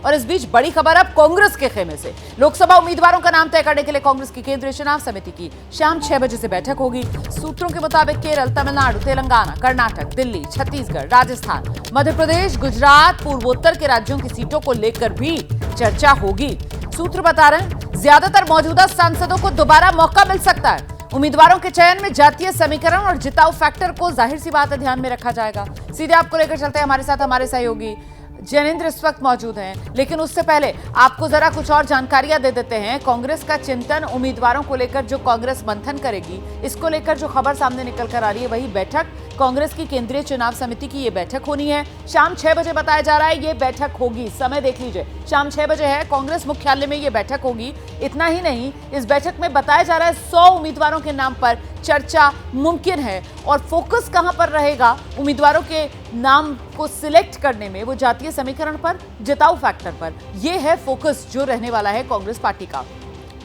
और इस बीच बड़ी खबर अब कांग्रेस के खेमे से। लोकसभा उम्मीदवारों का नाम तय करने के लिए कांग्रेस की केंद्रीय चुनाव समिति की शाम 6 बजे से बैठक होगी। सूत्रों के मुताबिक केरल, तमिलनाडु, तेलंगाना, कर्नाटक, दिल्ली, छत्तीसगढ़, राजस्थान, मध्य प्रदेश, गुजरात, पूर्वोत्तर के राज्यों की सीटों को लेकर भी चर्चा होगी। सूत्र बता रहे हैं ज्यादातर मौजूदा सांसदों को दोबारा मौका मिल सकता है। उम्मीदवारों के चयन में जातीय समीकरण और जिताऊ फैक्टर को जाहिर सी बात है ध्यान में रखा जाएगा। सीधे आपको लेकर चलते हैं हमारे साथ हमारे सहयोगी जैनेंद्र इस वक्त मौजूद हैं, लेकिन उससे पहले आपको जरा कुछ और जानकारियां दे देते हैं। कांग्रेस का चिंतन उम्मीदवारों को लेकर जो कांग्रेस मंथन करेगी, इसको लेकर जो खबर सामने निकल कर आ रही है वही बैठक कांग्रेस की केंद्रीय चुनाव समिति की ये बैठक होनी है। शाम 6 बजे बताया जा रहा है ये बैठक होगी। समय देख लीजिए, शाम 6 बजे है, कांग्रेस मुख्यालय में ये बैठक होगी। इतना ही नहीं, इस बैठक में बताया जा रहा है 100 उम्मीदवारों के नाम पर चर्चा मुमकिन है। और फोकस कहां पर रहेगा उम्मीदवारों के नाम को सिलेक्ट करने में, वो जातीय समीकरण पर, जिताऊ फैक्टर पर। यह है फोकस जो रहने वाला है कांग्रेस पार्टी का।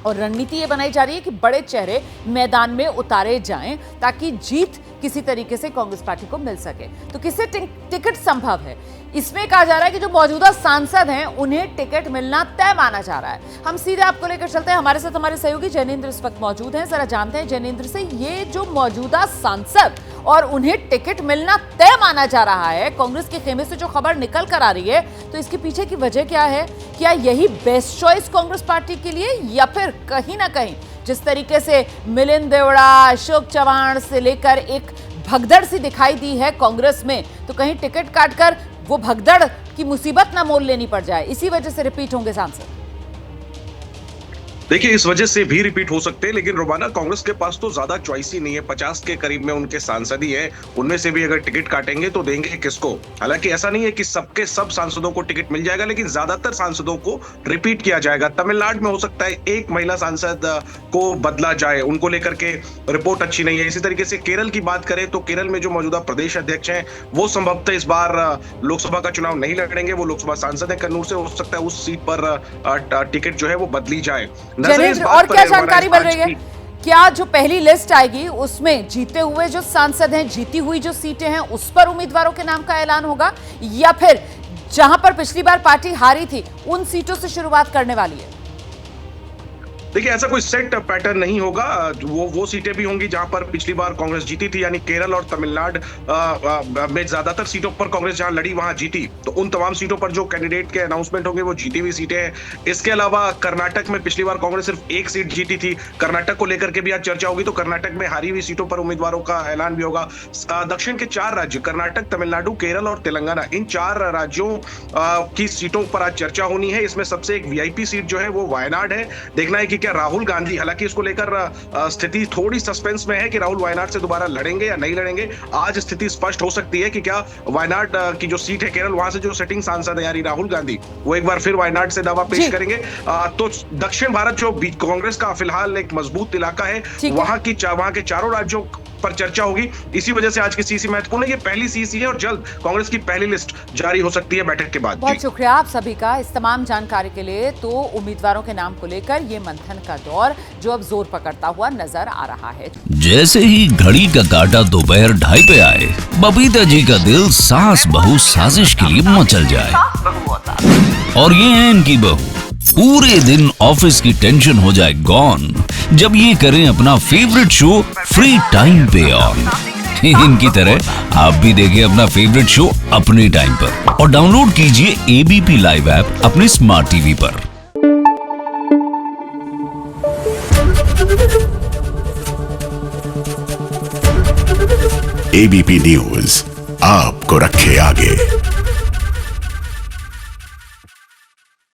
और रणनीति ये बनाई जा रही है कि बड़े चेहरे मैदान में उतारे जाएं ताकि जीत किसी तरीके से कांग्रेस पार्टी को मिल सके। तो किसे टिकट संभव है, इसमें कहा जा रहा है कि जो मौजूदा सांसद हैं उन्हें टिकट मिलना तय माना जा रहा है। हम सीधे आपको लेकर चलते हैं, हमारे साथ हमारे सहयोगी जैनेंद्र इस वक्त मौजूद हैं। जरा जानते हैं जैनेंद्र से, ये जो मौजूदा सांसद और उन्हें टिकट मिलना तय माना जा रहा है, कांग्रेस के खेमे से जो खबर निकल कर आ रही है, तो इसके पीछे की वजह क्या है? क्या यही बेस्ट चॉइस कांग्रेस पार्टी के लिए, या फिर कहीं ना कहीं जिस तरीके से मिलिंद देवड़ा, अशोक चव्हाण से लेकर एक भगदड़ सी दिखाई दी है कांग्रेस में, तो कहीं टिकट काटकर वो भगदड़ की मुसीबत ना मोल लेनी पड़ जाए, इसी वजह से रिपीट होंगे सांसद? देखिए, इस वजह से भी रिपीट हो सकते हैं, लेकिन रोमाना कांग्रेस के पास तो ज्यादा चॉइस ही नहीं है। 50 के करीब में उनके सांसद ही है, उनमें से भी अगर टिकट काटेंगे तो देंगे किसको? हालांकि ऐसा नहीं है कि सबके सब सांसदों को टिकट मिल जाएगा, लेकिन ज्यादातर सांसदों को रिपीट किया जाएगा। तमिलनाडु में हो सकता है एक महिला सांसद को बदला जाए, उनको लेकर के रिपोर्ट अच्छी नहीं है। इसी तरीके से केरल की बात करें तो केरल में जो मौजूदा प्रदेश अध्यक्ष हैं वो संभवतः इस बार लोकसभा का चुनाव नहीं लड़ेंगे, वो लोकसभा सांसद है कन्नूर से, हो सकता है उस सीट पर टिकट जो है वो बदली जाए। और क्या जानकारी मिल रही है? क्या जो पहली लिस्ट आएगी उसमें जीते हुए जो सांसद हैं, जीती हुई जो सीटें हैं, उस पर उम्मीदवारों के नाम का ऐलान होगा, या फिर जहां पर पिछली बार पार्टी हारी थी उन सीटों से शुरुआत करने वाली है? देखिए, ऐसा कोई सेट पैटर्न नहीं होगा। वो सीटें भी होंगी जहां पर पिछली बार कांग्रेस जीती थी, यानी केरल और तमिलनाडु में ज्यादातर सीटों पर कांग्रेस जहां लड़ी वहां जीती, तो उन तमाम सीटों पर जो कैंडिडेट के अनाउंसमेंट होंगे वो जीती हुई सीटें हैं। इसके अलावा कर्नाटक में पिछली बार कांग्रेस सिर्फ एक सीट जीती थी, कर्नाटक को लेकर के भी आज चर्चा होगी, तो कर्नाटक में हारी हुई सीटों पर उम्मीदवारों का ऐलान भी होगा। दक्षिण के 4 राज्य, कर्नाटक, तमिलनाडु, केरल और तेलंगाना, इन 4 राज्यों की सीटों पर आज चर्चा होनी है। इसमें सबसे एक वीआईपी सीट जो है वो वायनाड है। देखना है कि क्या राहुल गांधी, हालांकि इसको लेकर स्थिति थोड़ी सस्पेंस में है कि राहुल वायनाड से दोबारा लड़ेंगे या नहीं लड़ेंगे। आज स्थिति स्पष्ट हो सकती है कि क्या वायनाड की जो सीट है केरल, वहां से जो सिटिंग सांसद है यानी राहुल गांधी, वो एक बार फिर वायनाड से दावा पेश करेंगे। तो दक्षिण भारत जो कांग्रेस का फिलहाल एक मजबूत इलाका है, वहां के चारों राज्यों पर चर्चा होगी। इसी वजह से आज की सीसी महत्वपूर्ण है। ये पहली सीसी है और जल्द कांग्रेस की पहली लिस्ट जारी हो सकती है बैठक के बाद। बहुत शुक्रिया आप सभी का इस तमाम जानकारी के लिए। तो उम्मीदवारों के नाम को लेकर ये मंथन का दौर जो अब जोर पकड़ता हुआ नजर आ रहा है। जैसे ही घड़ी का काटा दोपहर 2:30 पे आए, बबीता जी का दिल सास बहू साजिश के लिए मचल जाए। और ये है इनकी बहू, पूरे दिन ऑफिस की टेंशन हो जाए गॉन जब ये करें अपना फेवरेट शो फ्री टाइम पे ऑन। इनकी तरह आप भी देखें अपना फेवरेट शो अपने टाइम पर और डाउनलोड कीजिए एबीपी लाइव ऐप अपने स्मार्ट टीवी पर। एबीपी न्यूज आपको रखे आगे।